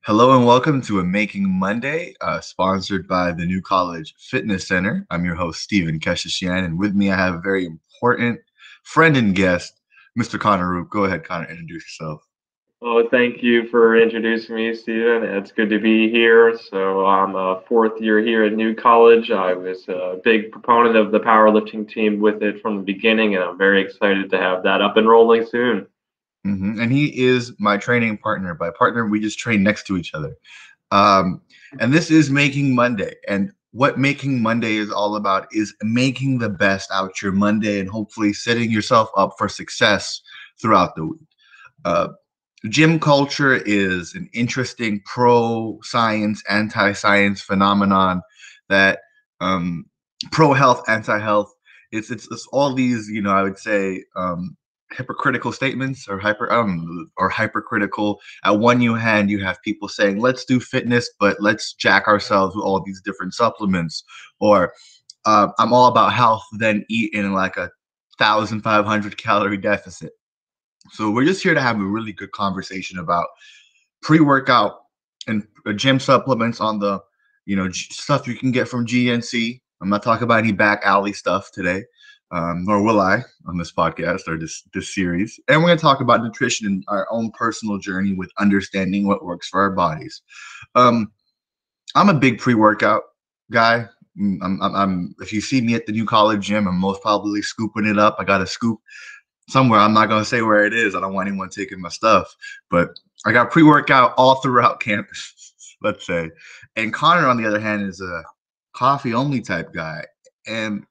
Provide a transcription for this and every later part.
Hello and welcome to a Making Monday, sponsored by the New College Fitness Center. I'm your host, Stephen Keshishian, and with me I have a very important friend and guest, Mr. Connor Roop. Go ahead, Connor, introduce yourself. Oh, thank you for introducing me, Stephen. It's good to be here. So I'm a fourth year here at New College. I was a big proponent of the powerlifting team with it from the beginning, and I'm very excited to have that up and rolling soon. And he is my training partner. By partner, we just train next to each other. Um, and this is Making Monday. And what Making Monday is all about is making the best out your Monday and hopefully setting yourself up for success throughout the week. Uh, Gym culture is an interesting pro-science, anti-science phenomenon that pro-health, anti-health. It's all these, I would say, hypocritical statements or hypercritical. At one hand, you have people saying, "Let's do fitness, but let's jack ourselves with all these different supplements," or "I'm all about health, then eat in like a 1,500 calorie deficit." So we're just here to have a really good conversation about pre-workout and gym supplements on the, stuff you can get from GNC. I'm not talking about any back alley stuff today, nor will I on this podcast or this series. And we're going to talk about nutrition and our own personal journey with understanding what works for our bodies. Um, I'm a big pre-workout guy. If you see me at the New College gym, I'm most probably scooping it up. I got a scoop somewhere. I'm not going to say where it is. I don't want anyone taking my stuff, but I got pre-workout all throughout campus, let's say. And Connor, on the other hand, is a coffee only type guy. And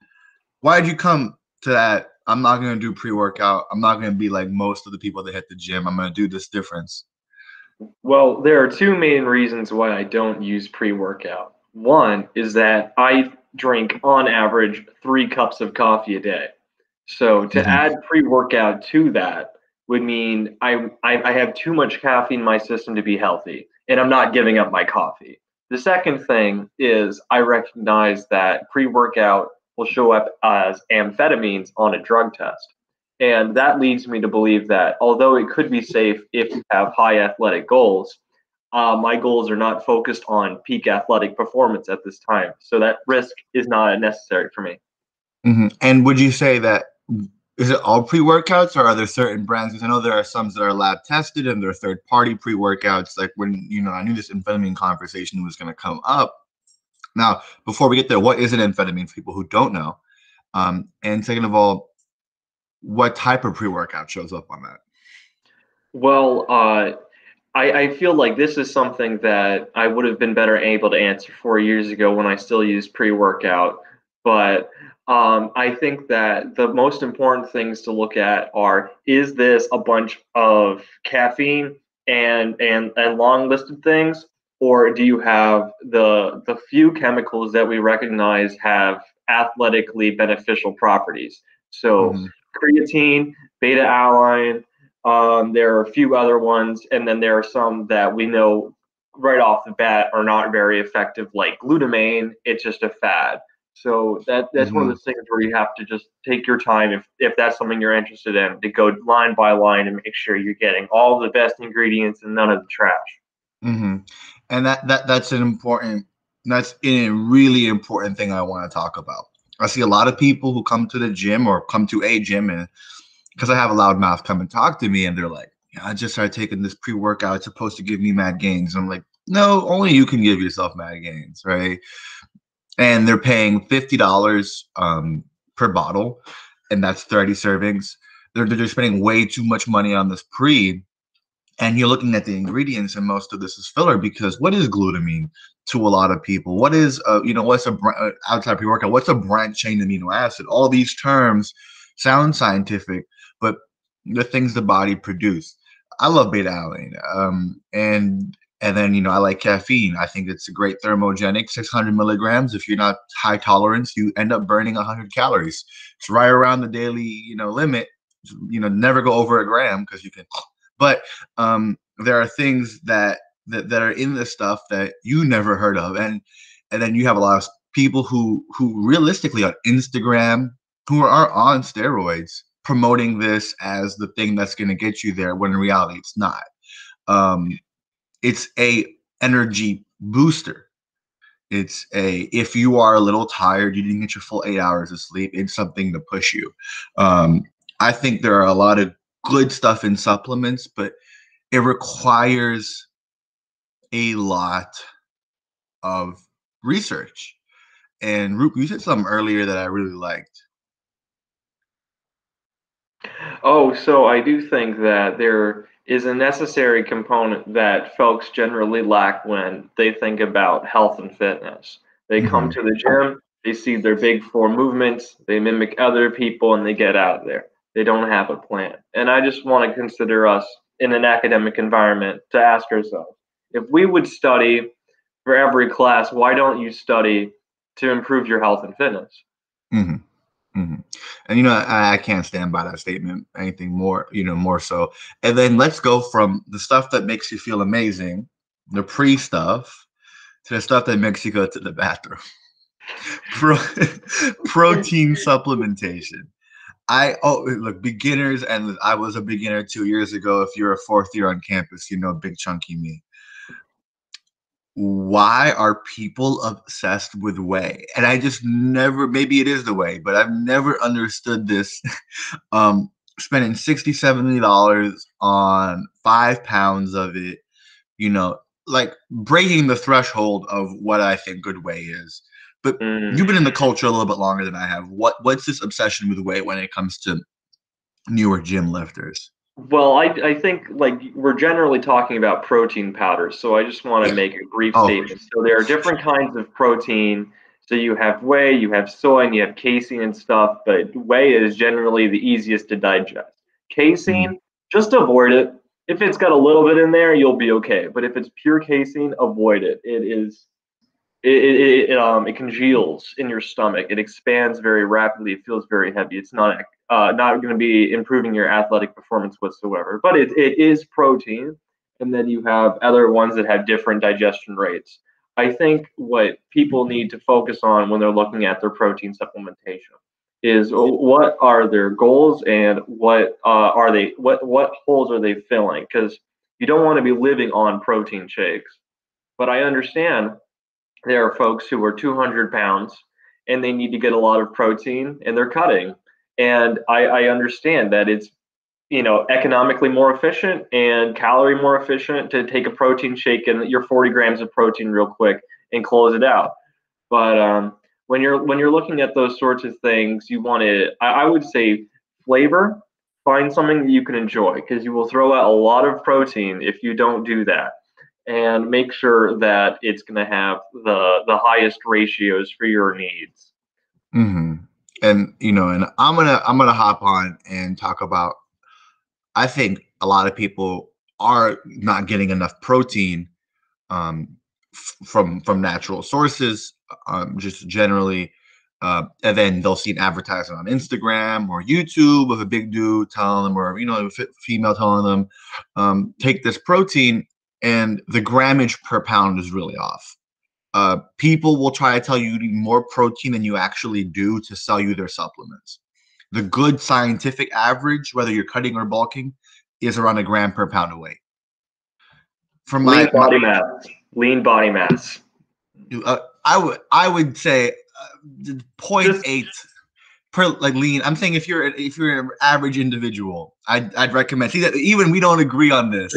why did you come to that? I'm not going to do pre-workout. I'm not going to be like most of the people that hit the gym. I'm going to do this difference. Well, there are two main reasons why I don't use pre workout. One is that I drink, on average, 3 cups of coffee a day. So to Mm-hmm. add pre-workout to that would mean I have too much caffeine in my system to be healthy, and I'm not giving up my coffee. The second thing is I recognize that pre-workout will show up as amphetamines on a drug test. And that leads me to believe that although it could be safe if you have high athletic goals, my goals are not focused on peak athletic performance at this time. So that risk is not necessary for me. Mm-hmm. And would you say that is it all pre-workouts or are there certain brands? Because I know there are some that are lab tested and there are third-party pre-workouts. Like when, I knew this amphetamine conversation was going to come up. Now, before we get there, what is an amphetamine for people who don't know? And second of all, what type of pre-workout shows up on that? Well, I feel like this is something that I would have been better able to answer 4 years ago when I still used pre workout. But I think that the most important things to look at are, is this a bunch of caffeine and long listed things? Or do you have the few chemicals that we recognize have athletically beneficial properties? So Mm-hmm. creatine, beta alanine, there are a few other ones, and then there are some that we know right off the bat are not very effective, like glutamine. It's just a fad. So that's one of Mm-hmm. those things where you have to just take your time if that's something you're interested in to go line by line and make sure you're getting all the best ingredients and none of the trash. Mm-hmm. And that's a really important thing I want to talk about. I see a lot of people who come to the gym or come to a gym and because I have a loud mouth come and talk to me and they're like, yeah, I just started taking this pre-workout. It's supposed to give me mad gains. I'm like, no, only you can give yourself mad gains, right? And they're paying $50 per bottle, and that's 30 servings. They're spending way too much money on this pre, and you're looking at the ingredients, and most of this is filler because what is glutamine to a lot of people? What is, what's outside pre-workout? What's a branched chain amino acid? All these terms sound scientific, but the things the body produce. I love beta alanine, and then I like caffeine. I think it's a great thermogenic, 600 milligrams. If you're not high tolerance, you end up burning 100 calories. It's right around the daily limit. Never go over a gram because you can. But there are things that are in this stuff that you never heard of, and then you have a lot of people who realistically on Instagram who are on steroids promoting this as the thing that's going to get you there when in reality it's not. Um, it's a energy booster. It's if you are a little tired, you didn't get your full 8 hours of sleep, it's something to push you. Um, I think there are a lot of good stuff in supplements, but it requires a lot of research. And Roop, you said something earlier that I really liked. Oh, so I do think that there is a necessary component that folks generally lack when they think about health and fitness. They come Hmm. to the gym, they see their big four movements, they mimic other people, and they get out there. They don't have a plan. And I just want to consider us in an academic environment to ask ourselves, if we would study for every class, why don't you study to improve your health and fitness? Hmm. Hmm. And I can't stand by that statement. Anything more, more so. And then let's go from the stuff that makes you feel amazing, the pre stuff, to the stuff that makes you go to the bathroom. Pro- Protein supplementation. Look, beginners, and I was a beginner 2 years ago. If you're a fourth year on campus, big chunky me. Why are people obsessed with whey? And I just never, maybe it is the whey, but I've never understood this. Spending $60-$70 on 5 pounds of it, like breaking the threshold of what I think good whey is. But Mm. you've been in the culture a little bit longer than I have. What's this obsession with whey when it comes to newer gym lifters? Well, I think like we're generally talking about protein powders, so I just want to make a brief Oh, statement. So there are different kinds of protein. So you have whey, you have soy, and you have casein and stuff, but whey is generally the easiest to digest. mhm, Casein, just avoid it. If it's got a little bit in there, you'll be okay. But if it's pure casein, avoid it. It congeals in your stomach. It expands very rapidly. It feels very heavy. It's not going to be improving your athletic performance whatsoever. But it is protein, and then you have other ones that have different digestion rates. I think what people need to focus on when they're looking at their protein supplementation is what are their goals and what holes are they filling? Because you don't want to be living on protein shakes. But I understand there are folks who are 200 pounds and they need to get a lot of protein and they're cutting. And I understand that it's economically more efficient and calorie more efficient to take a protein shake and your 40 grams of protein real quick and close it out. But when you're looking at those sorts of things, you want to I would say flavor. Find something that you can enjoy because you will throw out a lot of protein if you don't do that, and make sure that it's going to have the highest ratios for your needs. hmm and and I'm gonna hop on and talk about. I think a lot of people are not getting enough protein um, from natural sources, just generally. And then they'll see an advertisement on Instagram or YouTube of a big dude telling them, or a female telling them, take this protein, and the grammage per pound is really off. People will try to tell you you need more protein than you actually do to sell you their supplements. The good scientific average, whether you're cutting or bulking, is around a gram per pound of weight. From Lean my body mass. Lean body mass. I would say point Just 0.8 per like lean. I'm saying if you're an average individual, I'd recommend. See that even we don't agree on this.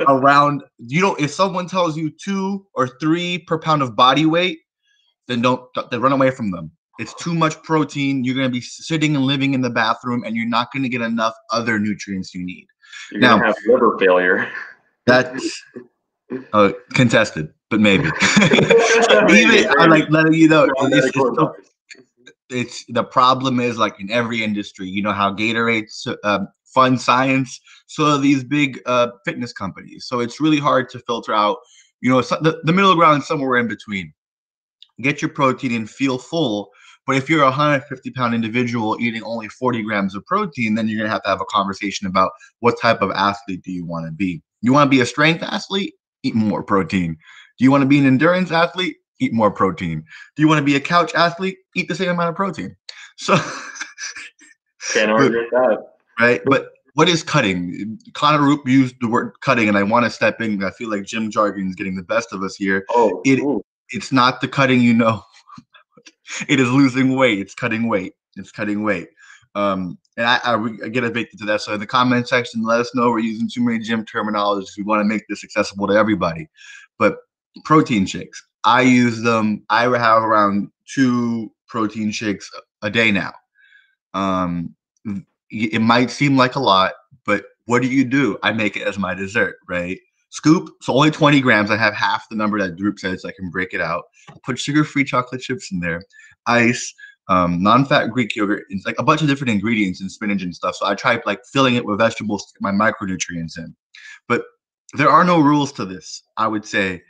Around if someone tells you 2 or 3 per pound of body weight, then run away from them. It's too much protein. You're going to be sitting and living in the bathroom, and you're not going to get enough other nutrients you need. you're gonna Now, have liver failure. that's contested, but maybe. Even Maybe, I maybe. like letting you know Strong medical advice. it's the problem is like in every industry. You know how Gatorade's fund science, so are these big fitness companies. So it's really hard to filter out. The middle ground is somewhere in between. Get your protein and feel full. But if you're a 150-pound individual eating only 40 grams of protein, then you're going to have a conversation about what type of athlete do you want to be. You want to be a strength athlete? Eat more protein. Do you want to be an endurance athlete? Eat more protein. Do you want to be a couch athlete? Eat the same amount of protein. So, Can't but argue with that. right, but what is cutting? Connor Roop used the word cutting, and I want to step in. I feel like gym jargon is getting the best of us here. Oh, It ooh. it's not the cutting, you know. It is losing weight. It's cutting weight. It's cutting weight. And I get addicted to that. So in the comment section, let us know we're using too many gym terminologies. We want to make this accessible to everybody. But protein shakes, I use them. I have around 2 protein shakes a day now. Um, it might seem like a lot, but what do? I make it as my dessert, right? Scoop, so only 20 grams. I have half the number that Droop said, so I can break it out. Put sugar-free chocolate chips in there, ice, non-fat Greek yogurt. It's like a bunch of different ingredients and spinach and stuff. So I try like filling it with vegetables to get my micronutrients in. But there are no rules to this. I would say,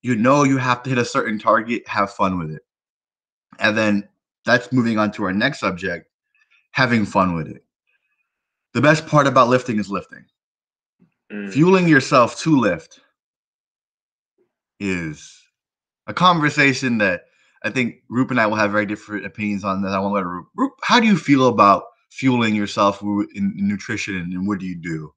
you have to hit a certain target, have fun with it. And then that's moving on to our next subject, having fun with it. The best part about lifting is lifting. Fueling yourself to lift is a conversation that I think Roop and I will have very different opinions on. That I want to let Roop. Roop, how do you feel about fueling yourself in nutrition, and what do you do?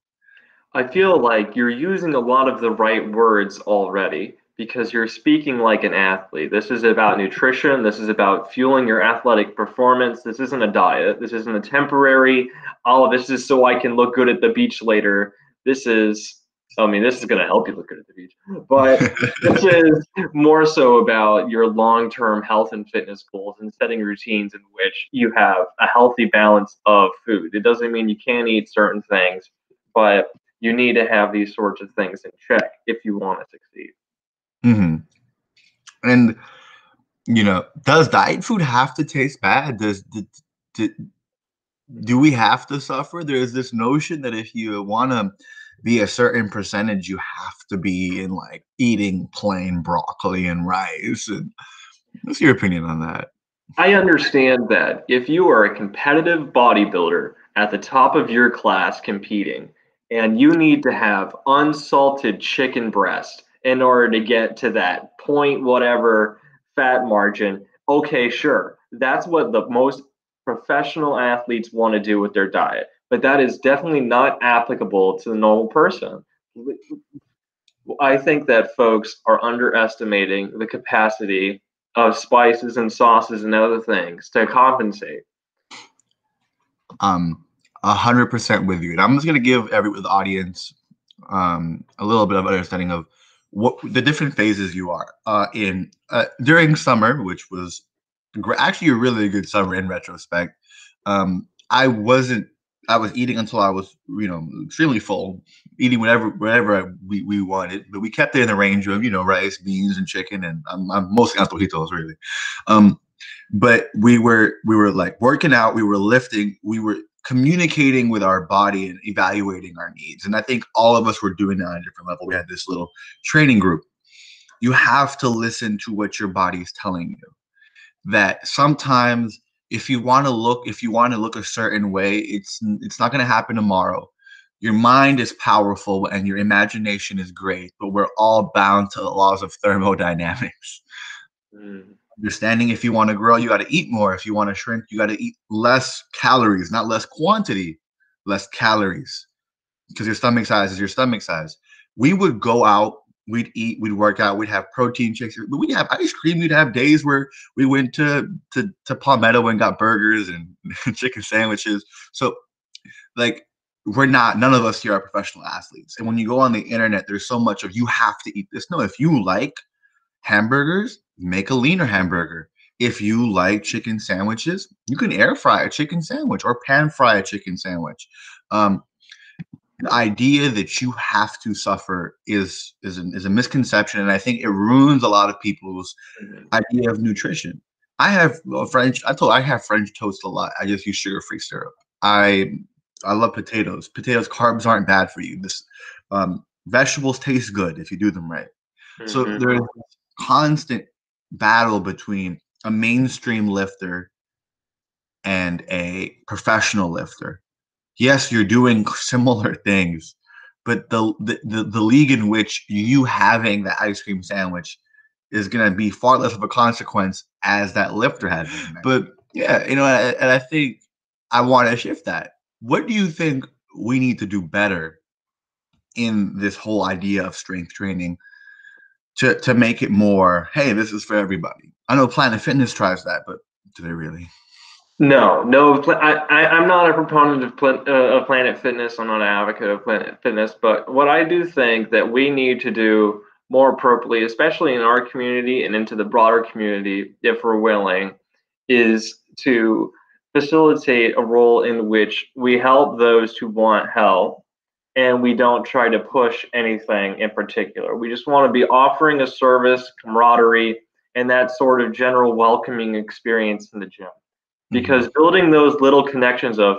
I feel like you're using a lot of the right words already because you're speaking like an athlete. This is about nutrition. This is about fueling your athletic performance. This isn't a diet. This isn't a temporary, oh, this is so I can look good at the beach later. This is, I mean, this is going to help you look good at the beach. But this is more so about your long term health and fitness goals and setting routines in which you have a healthy balance of food. It doesn't mean you can't eat certain things, but you need to have these sorts of things in check if you want to succeed. Mm-hmm. And does diet food have to taste bad? Do we have to suffer? There's this notion that if you want to be a certain percentage, you have to be in like eating plain broccoli and rice. And what's your opinion on that? I understand that if you are a competitive bodybuilder at the top of your class competing, and you need to have unsalted chicken breast in order to get to that point whatever fat margin, okay, sure. That's what the most professional athletes want to do with their diet. But that is definitely not applicable to the normal person. I think that folks are underestimating the capacity of spices and sauces and other things to compensate. 100% with you. And I'm just gonna give the audience a little bit of understanding of what the different phases you are in during summer, which was actually a really good summer in retrospect. I wasn't. I was eating until I was, extremely full, eating whatever we wanted, but we kept it in the range of, rice, beans, and chicken, and I'm mostly antojitos really. But we were like working out, we were lifting, we were communicating with our body and evaluating our needs. And I think all of us were doing that on a different level. We had this little training group. You have to listen to what your body is telling you. That sometimes if you want to look a certain way, it's not going to happen tomorrow. Your mind is powerful and your imagination is great, but we're all bound to the laws of thermodynamics. Understanding if you want to grow, you got to eat more. If you want to shrink, you got to eat less calories, not less quantity, less calories, because your stomach size is your stomach size. We would go out, we'd eat, we'd work out, we'd have protein shakes, but we'd have ice cream. We'd have days where we went to Palmetto and got burgers and chicken sandwiches. So, like, none of us here are professional athletes. And when you go on the internet, there's so much of you have to eat this. No, if you like hamburgers, make a leaner hamburger. If you like chicken sandwiches, you can air fry a chicken sandwich or pan fry a chicken sandwich. The idea that you have to suffer is a misconception, and I think it ruins a lot of people's idea of nutrition. I have I have French toast a lot. I just use sugar-free syrup. I love potatoes. Potatoes, carbs aren't bad for you. Vegetables taste good if you do them right. So there's constant battle between a mainstream lifter and a professional lifter. Yes, you're doing similar things, but the league in which you having the ice cream sandwich is going to be far less of a consequence as that lifter had. But yeah, and I think I want to shift that. What do you think? we need to do better in this whole idea of strength training to make it more, hey, this is for everybody. I know Planet Fitness tries that, but do they really? No, no, I'm not a proponent of Planet Fitness. I'm not an advocate of Planet Fitness, but what I do think that we need to do more appropriately, especially in our community and into the broader community, if we're willing, is to facilitate a role in which we help those who want help and we don't try to push anything in particular. We just want to be offering a service, camaraderie, and that sort of general welcoming experience in the gym, Mm-hmm. because building those little connections of,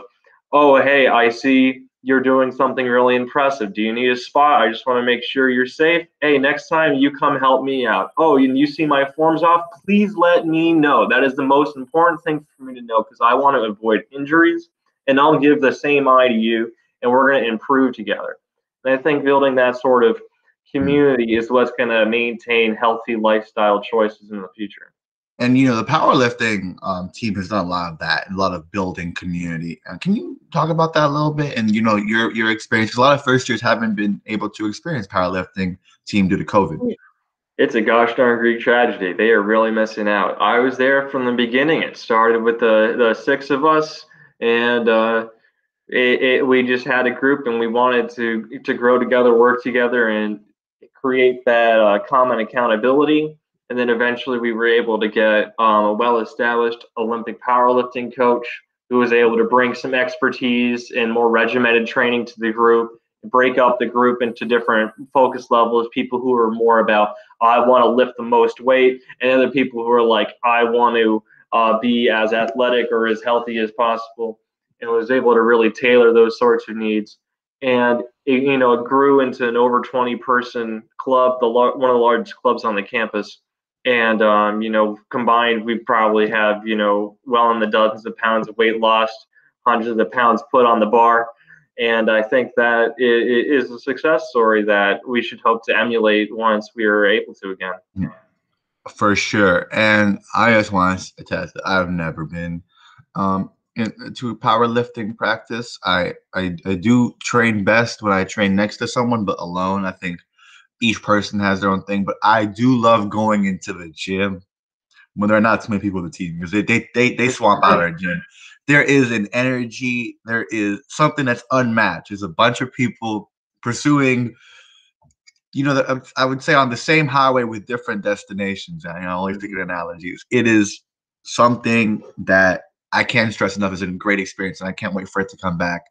oh, hey, I see you're doing something really impressive. Do you need a spot? I just want to make sure you're safe. Hey, next time you come help me out. Oh, and you see my forms off? Please let me know. That is the most important thing for me to know, because I want to avoid injuries, and I'll give the same eye to you, and we're going to improve together. And I think building that sort of community is what's going to maintain healthy lifestyle choices in the future. And the powerlifting team has done a lot of that, a lot of building community. Can you talk about that a little bit? And your experience. A lot of first years haven't been able to experience powerlifting team due to COVID. It's a gosh darn Greek tragedy. They are really missing out. I was there from the beginning. It started with the six of us, and we just had a group, and we wanted to grow together, work together, and create that common accountability. And then eventually, we were able to get a well-established Olympic powerlifting coach who was able to bring some expertise and more regimented training to the group, break up the group into different focus levels, people who are more about, I want to lift the most weight, and other people who are like, I want to be as athletic or as healthy as possible, and was able to really tailor those sorts of needs. And it grew into an over 20 person club, one of the largest clubs on the campus. And combined, we probably have well in the dozens of pounds of weight lost, hundreds of pounds put on the bar. And I think that it is a success story that we should hope to emulate once we are able to again. For sure. And I just want to attest that I've never been into powerlifting practice. I do train best when I train next to someone, but alone. I think each person has their own thing. But I do love going into the gym when there are not too many people in the team, because they swamp out our gym. There is an energy. There is something that's unmatched. There's a bunch of people pursuing, I would say, on the same highway with different destinations. I always think of analogies. It is something that I can't stress enough is a great experience, and I can't wait for it to come back.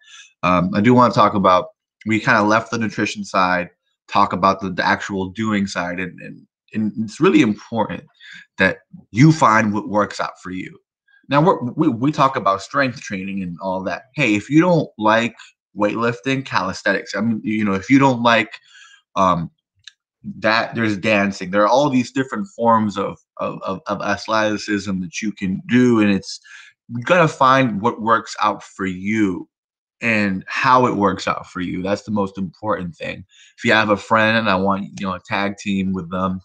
I do want to talk about, we kind of left the nutrition side, talk about the actual doing side, and it's really important that you find what works out for you. Now, we talk about strength training and all that. Hey, if you don't like weightlifting, calisthenics. I mean, if you don't like um, that, there's dancing. There are all these different forms of athleticism that you can do, and you gotta find what works out for you and how it works out for you. That's the most important thing. If you have a friend and I want a tag team with them,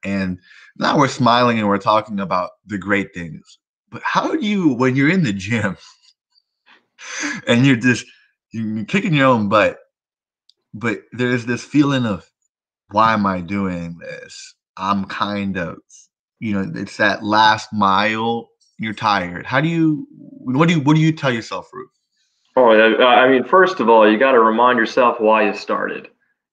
and now we're smiling and we're talking about the great things. But how do you, when you're in the gym and you're kicking your own butt, but there's this feeling of, why am I doing this? I'm kind of, it's that last mile. You're tired. What do you tell yourself, Ruth? Oh, I mean, first of all, you got to remind yourself why you started.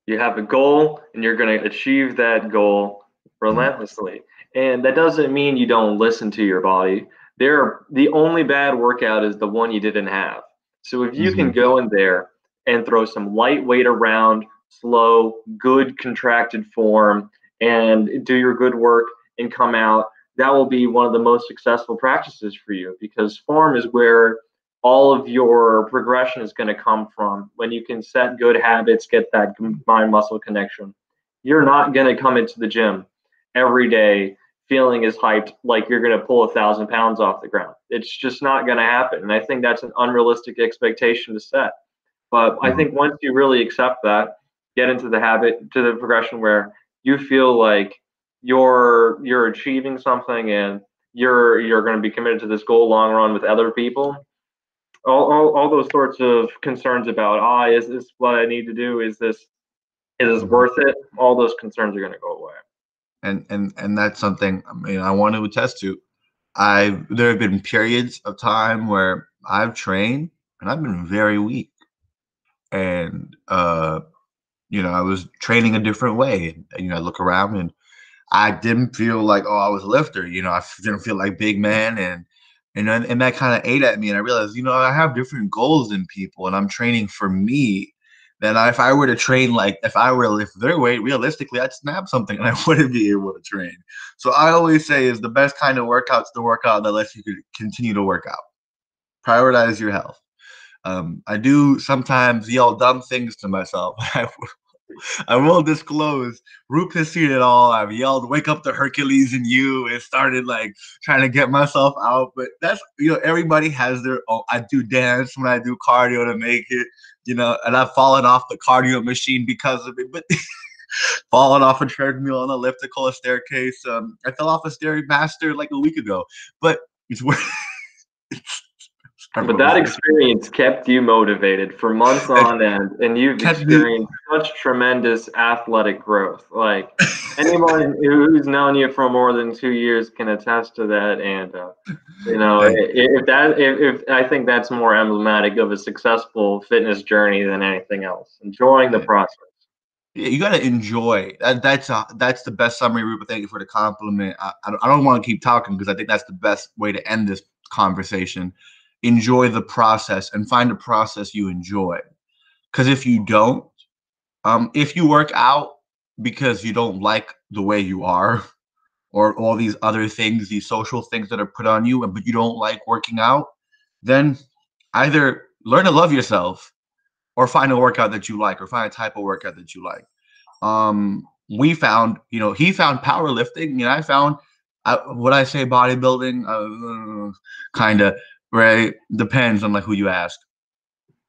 You have a goal, and you're going to achieve that goal Mm, relentlessly. And that doesn't mean you don't listen to your body. The only bad workout is the one you didn't have. So if you can mhm, go in there and throw some light weight around, slow, good contracted form, and do your good work and come out, that will be one of the most successful practices for you, because form is where all of your progression is going to come from. When you can set good habits, get that mind muscle connection, you're not going to come into the gym every day feeling as hyped like you're going to pull 1,000 pounds off the ground. It's just not going to happen. And I think that's an unrealistic expectation to set. But I mhm. think once you really accept that, get into the habit, to the progression where you feel like you're achieving something, and you're going to be committed to this goal long run with other people, all those sorts of concerns about, is this what I need to do? Is this Mhm. worth it? All those concerns are going to go away. And that's something, I mean, I want to attest to. There have been periods of time where I've trained and I've been very weak, and I was training a different way. And I look around and I didn't feel like, oh, I was a lifter. I didn't feel like big man, and that kind of ate at me. And I realized, I have different goals than people, and I'm training for me. Then if I were to train like if I were to lift their weight, realistically, I'd snap something and I wouldn't be able to train. So I always say is the best kind of workout's the workout that lets you continue to work out. Prioritize your health. I do sometimes yell dumb things to myself. I will disclose, Roop has seen it all. I've yelled, "Wake up the Hercules in you," and started like trying to get myself out. But that's, everybody has their own. I do dance when I do cardio to make it, and I've fallen off the cardio machine because of it. But fallen off a treadmill on elliptical, a staircase. I fell off a Stairmaster like a week ago, but it's worth. But that experience kept you motivated for months on end, and you've Kept me. experienced such tremendous athletic growth. Like anyone who's known you for more than 2 years can attest to that. And Thank you. if I think that's more emblematic of a successful fitness journey than anything else. Enjoying the Yeah. process. Yeah, you got to enjoy that. That's the best summary, Ruben. Thank you for the compliment. I don't want to keep talking because I think that's the best way to end this conversation. Enjoy the process and find a process you enjoy. Because if you don't, if you work out because you don't like the way you are, or all these other things, these social things that are put on you, but you don't like working out, then either learn to love yourself or find a workout that you like, or find a type of workout that you like. We found, he found powerlifting, and I found, what I say, bodybuilding, kind of, right? Depends on like who you ask.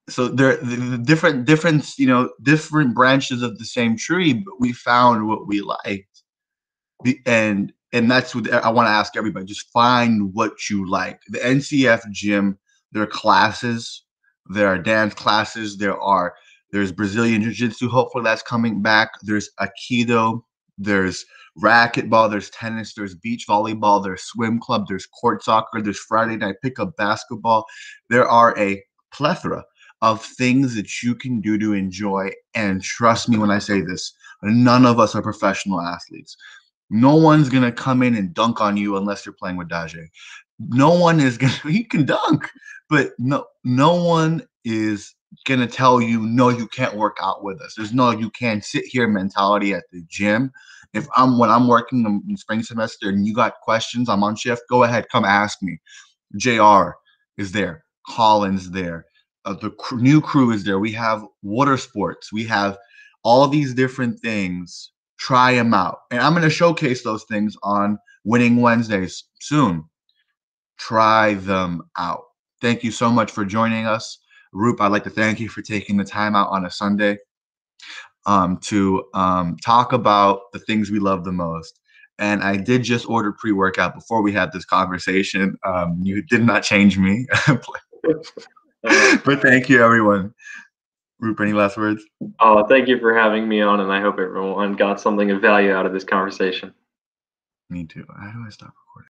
So there, the different branches of the same tree, but we found what we like. And that's what I want to ask everybody. Just find what you like. The NCF gym, there are classes, there are dance classes, there's Brazilian Jiu-Jitsu. Hopefully that's coming back. There's Aikido, there's racquetball, there's tennis, there's beach volleyball, there's swim club, there's court soccer, there's Friday night pickup basketball. There are a plethora of things that you can do to enjoy. And trust me when I say this, none of us are professional athletes. No one's gonna come in and dunk on you unless you're playing with Daje. No one is gonna. He can dunk, but no one is gonna tell you no. You can't work out with us. There's no you can't sit here mentality at the gym. When I'm working in spring semester and you got questions, I'm on shift. Go ahead, come ask me. Jr. is there. Colin's there. New crew is there. We have water sports. We have all these different things. Try them out. And I'm going to showcase those things on Winning Wednesdays soon. Try them out. Thank you so much for joining us. Roop, I'd like to thank you for taking the time out on a Sunday to talk about the things we love the most. And I did just order pre-workout before we had this conversation. You did not change me. But thank you, everyone. Roop, any last words? Thank you for having me on, and I hope everyone got something of value out of this conversation. Me too. How do I stop recording?